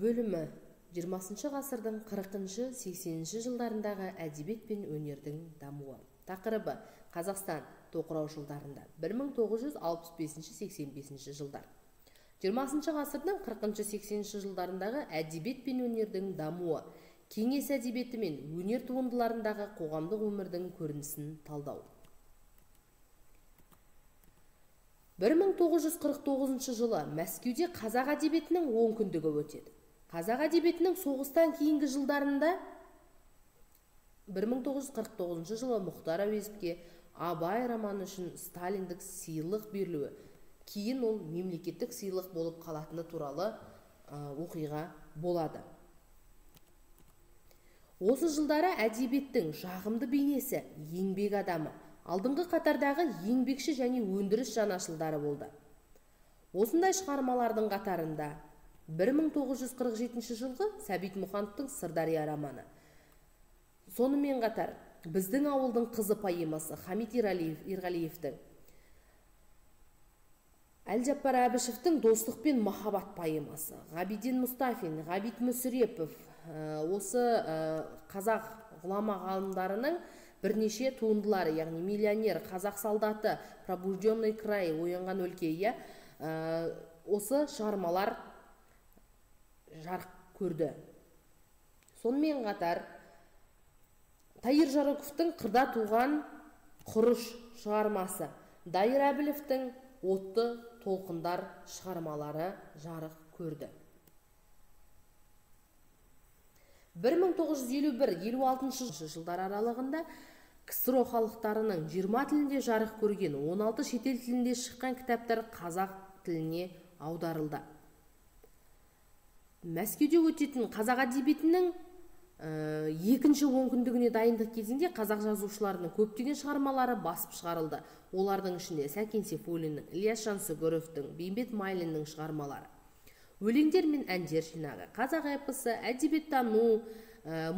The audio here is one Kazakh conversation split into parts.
Бөлімі 20 ғасырдың 40-80 жылдарындағы әдебиет пен өнердің дамуы. Тақырыбы Қазақстан тоқырау жылдарында 1965-85 жылдар. 20 ғасырдың 40-80 жылдарындағы әдебиет пен өнердің дамуы, кеңес әдебиеті мен өнер туындыларындағы қоғамдық өмірдің көрінісін талдау. 1949 жылы Мәскеуде қазақ әдебиетінің 10 күндігі өтеді. Қазақ әдебиетінің соғыстан кейінгі жылдарында 1949 жылы Мұхтар Әуезовке Абай романы үшін сталиндік сыйлық берілуі, кейін ол мемлекеттік сыйлық болып қалатыны туралы оқиға болады. Осы жылдары әдебиеттің жағымды бейнесі еңбек адамы, алдыңғы қатардағы еңбекші және өндіріс жанашылдары болды. Осындай шығармалардың қатарында 1947 жылғы Сәбит Мұқановтың Сырдария романы. Сонымен қатар Біздің ауылдың қызы поэмасы Хамит Ерғалиевтің, Әлжаппар Әбішевтің Достық пен махаббат поэмасы, Ғабиден Мұстафин, Ғабит Мүсірепов, осы қазақ ғұлама ғалымдарының бірнеше туындылары, яғни Миллионер, Қазақ солдаты, Пробужденный край, Оянған өлке, осы шығармалар жарық көрді. Сонымен қатар Тайыр Жароковтың Қырда туған құрыш шығармасы, Дайыр Әбілевтің Отты толқындар шығармалары жарық көрді. 1951-56 жылдар аралығында КСРО халықтарының 20 тілінде жарық көрген 16 шетел тілінде шыққан кітаптар қазақ тіліне аударылды. Мәскеуде өтетін қазақ әдебиетінің екінші онкүндігіне дайындық кезінде қазақ жазушыларының көптеген шығармалары басып шығарылды. Олардың ішінде Сәкен Сейфуллиннің, Ілияс Жансүгіровтің, Бейімбет Майлиннің шығармалары. Өлеңдер мен әндер жинағы, қазақ эпосы, әдебиеттану,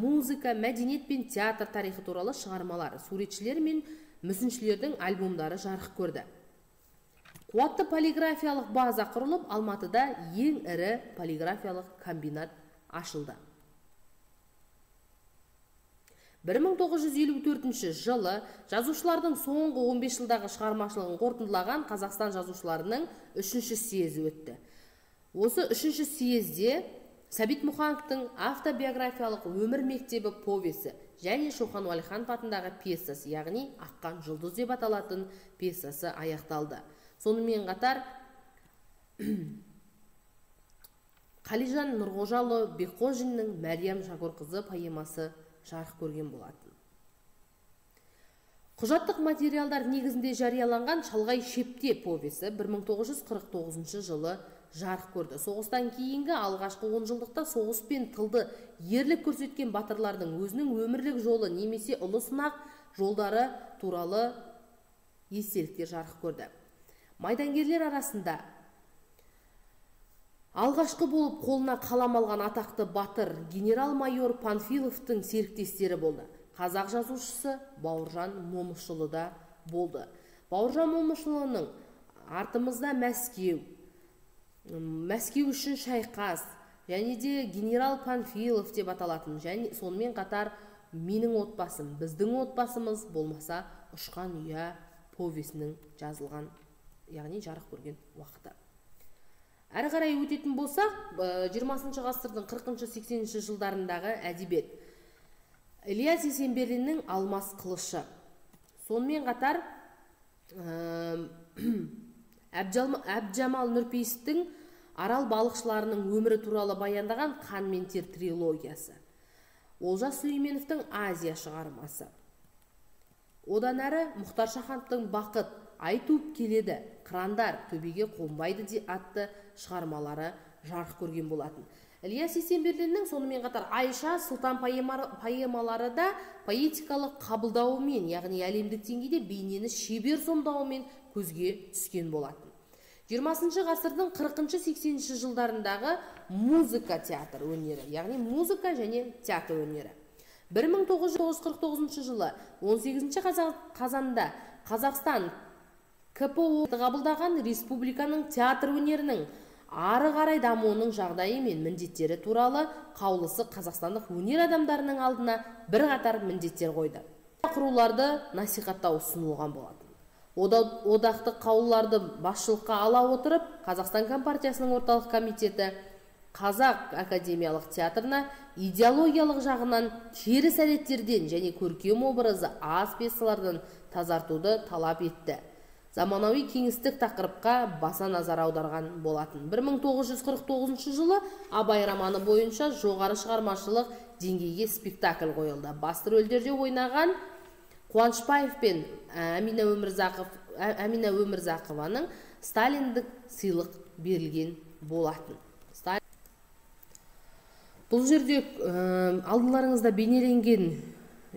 музыка, мәдениет пен театр тарихы туралы шығармалар, суретшілер мен мүсіншілердің альбомдары жарық көрді. Қуатты полиграфиялық база құрылып, Алматыда ең ірі полиграфиялық комбинат ашылды. 1954 жылы жазушылардың соңғы 15 жылдағы шығармашылығын қорытындылаған Қазақстан жазушыларының 3-ші съезі өтті. Осы 3-ші съезде Сәбит Мұқановтың автобиографиялық өмір мектебі повесі және Шоқан Уәлиханов атындағы пьесасы, яғни Аққан жұлдыз деп аталатын пьесасы аяқталды. Сонымен қатар Қалижан Нұрғожалы Бекқожиннің Мәриям Шакорқызы поэмасы жарық көрген болатын. Құжаттық материалдар негізінде жарияланған Шалғай шепте повесі 1949 жылы жарық көрді. Соғыстан кейінгі алғашқы 10 жылдықта соғыс пен тылды ерлік көрсеткен батырлардың өзінің өмірлік жолы немесе ұлы сынақ жолдары туралы естеліктер жарық көрді. Майдангерлер арасында алғашқы болып қолына қалам алған атақты батыр генерал-майор Панфиловтың серіктестері болды. Қазақ жазушысы Бауыржан Момышұлы да болды. Бауыржан Момышұлының артымызда Мәскеу үшін шайқас, және де генерал Панфилов деп аталатын, және сонымен қатар менің отбасым, біздің отбасымыз болмаса ұшқан ұя повесінің жазылған, яғни жарық көрген уақыты. Әрі қарай өтетін болсақ, 20 ғасырдың 40-80 жылдарындағы әдебиет. Ілияс Есенберлиннің Алмас қылышы. Сонымен қатар Әбдіжамал Нұрпейісовтің Арал балықшыларының өмірі туралы баяндаған Қан мен тер трилогиясы. Олжас Сүлейменовтің Азия шығармасы. Одан әрі Мұхтар Шахановтың Бақыт, Ай туып келеді, Қырандар төбеге қонбайды атты шығармалары жарық көрген болатын. Ілияс Есенберлиннің сонымен қатар Айша, Сұлтан поэмалары да поэтикалық қабылдауымен, яғни әлемдік деңгейде бейнені шебер сомдауымен көзге түскен болатын. 20 ғасырдың 40-80 жылдарындағы музыка театр өнері, яғни музыка және театр өнері. 1949 жылы 18 қазанда Қазақстан КПО қабылдаған республиканың театр өнерінің ары қарай дамуының жағдайы мен міндеттері туралы қаулысы қазақстандық өнер адамдарының алдына бірқатар міндеттер қойды. Құруларды насихаттау ұсынылған болатын. Одақтық қаулыларды басшылыққа ала отырып, Қазақстан Компартиясының орталық комитеті Қазақ академиялық театрына идеологиялық жағынан теріс әдеттерден және көркем образы аз пьесалардан тазартуды талап етті. Заманауи кеңістік тақырыпқа баса назар аударған болатын. 1949 жылы Абай романы бойынша жоғары шығармашылық деңгейге спектакль қойылды. Басты рөлдерде ойнаған Қуанышбаев пен Әмина Өмірзақованың Сталиндік сыйлық берілген болатын. Бұл жерде алдыларыңызда бейнеленген,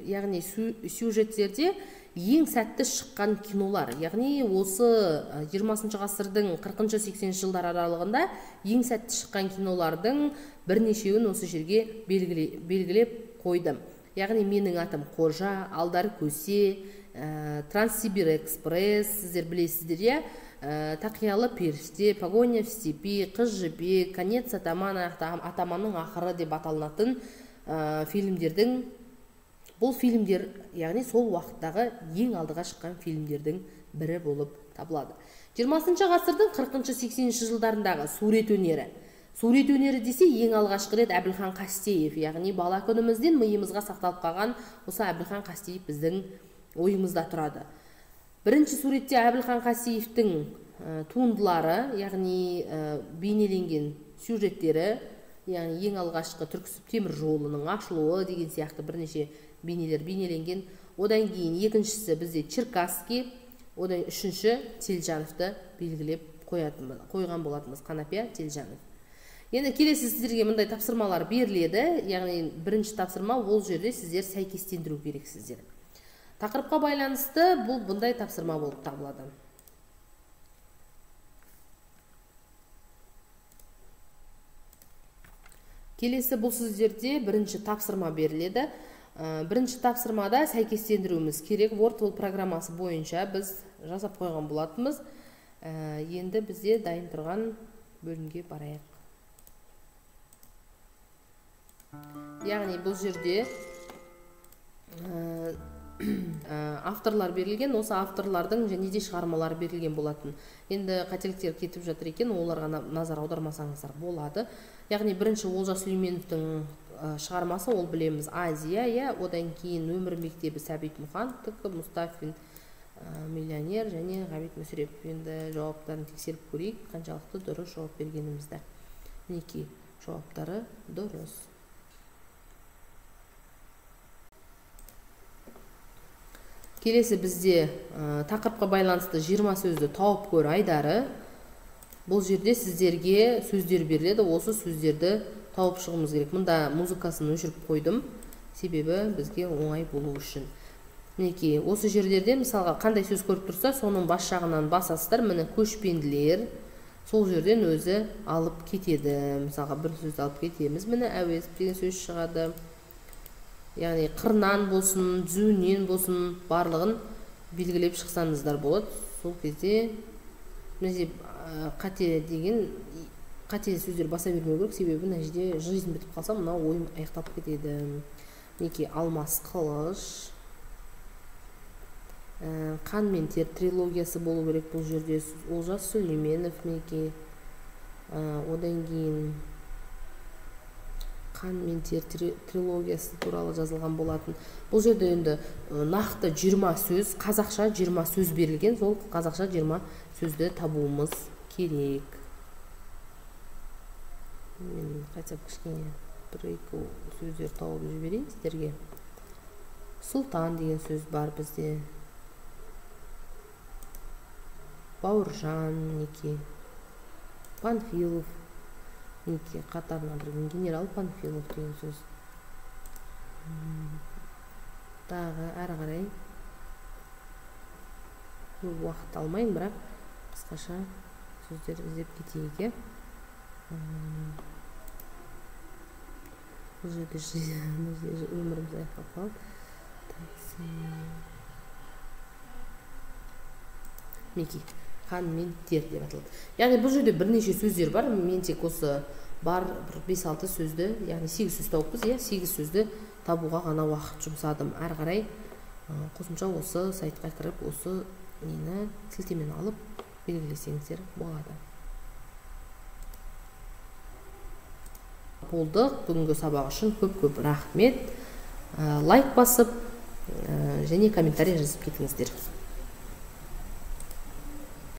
яғни сюжеттерде ең сәтті шыққан кинолар, яғни осы 20 ғасырдың 40-80 жылдар аралығында ең сәтті шыққан кинолардың бірнешеуін осы жерге белгілеп қойдым. Яғни менің атым Қожа, Алдар Көсе, Транссибир экспресс, сіздер білесіздер, иә? Тақиялы періште, Погоня в степи, Қыз жібек, Конец атаман, Атаманның ақыры деп аталынатын фильмдердің, бұл фильмдер, яғни сол уақыттағы ең алдыға шыққан фильмдердің бірі болып табылады. 20 ғасырдың 40-80 жылдарындағы сурет өнері. Сурет өнері десе ең алғашқы рет Әбілхан Қастеев, яғни бала күнімізден миымызға сақталып қалған осы Әбілхан Қастеев біздің ойымызда тұрады. Бірінші суретте Әбілхан Қастеевтің туындылары, яғни бейнеленген сюжеттері, яғни ең алғашқы Түрксіб темір жолының ашылуы деген сияқты бірнеше бейнелер бейнеленген. Одан кейін екіншісі бізде Черкасский, одан үшінші Телжановты белгілеп қойған болатынбыз, Қанапия Телжанов. Енді келесі сіздерге мындай тапсырмалар беріледі, яғни бірінші тапсырма ол жерде сіздер сәйкестендіру керексіздер. Тақырыпқа байланысты бұл бұндай тапсырма болып табылады. Келесі бұл сіздерде бірінші тапсырма беріледі. Бірінші тапсырмада сәйкестендіруіміз керек. WordWall программасы бойынша біз жасап қойған болатынбыз. Енді бізде дайын тұрған бөлімге барайық. Яғни бұл жерде авторлар берілген, осы авторлардың және де шығармалар берілген болатын. Енді қателіктер кетіп жатыр екен, оларға назар аудармасаңыздар болады. Яғни бірінші Олжас Сүлейменовтің шығармасы, ол білеміз Азия, одан кейін Өмір мектебі Сәбит Мұхановтікі, Мұстафин миллионер және Ғабит Мүсірепов. Енді жауаптарын тексеріп көрейік, қаншалықты дұрыс жауап бергенімізді. Мінекей жауаптары дұрыс. Келесі бізде тақырыпқа байланысты 20 сөзді тауып көр айдары. Бұл жерде сіздерге сөздер беріледі, осы сөздерді тауып шығымыз керек. Мұнда музыкасын өшіріп қойдым, себебі бізге оңай болу үшін. Мінекей, осы жерлерде мысалға қандай сөз көріп тұрса, соның бас жағынан басасыздар. Міне көшпенділер, сол жерден өзі алып кетеді. Мысалға бір сөзді алып кетеміз. Міне әуезов деген сөз шығады. Яғни қырнан болсын, дзүнен болсын, барлығын белгілеп шықсаңыздар болады. Сол кезде бізде қате сөздер баса бермеу керек, себебі мына жерде жизнь бітіп қалса, мына ойым аяқталып кетеді. Мінекей алмас қылыш, қан мен тер трилогиясы болу керек бұл жерде. Олжас Сүлейменов, мінекей, одан кейін қан мен тер трилогиясы туралы жазылған болатын. Бұл жерде енді нақты 20 сөз, қазақша 20 сөз берілген, сол қазақша 20 сөзді табуымыз керек. Мен қайтсап кішкене бір-екі сөздер тауып жіберейін сіздерге. Сұлтан деген сөз бар бізде. Бауыржан, мінекей. Панфилов. Мінекей қатарына бірген генерал Панфилов деген сөз. Дағы әрі қарай уақыт алмайын, бірақ қысқаша сөздер іздеп кетейік. Бұл жерде өміріміз аяқталып қалды. Мінекей, қан мен тер деп аталады. Яғни бұл жерде бірнеше сөздер бар. Мен тек осы бар 5-6 сөзді, яғни 8 сөз тауыппыз, 8 сөзді табуға ғана уақыт жұмсадым. Әрі қарай қосымша осы сайтқа кіріп, осы нені сілтемені алып белгілесеңіздер болады. Болдық. Бүгінгі сабақ үшін көп рахмет. Лайк басып және комментарий жазып кетіңіздер.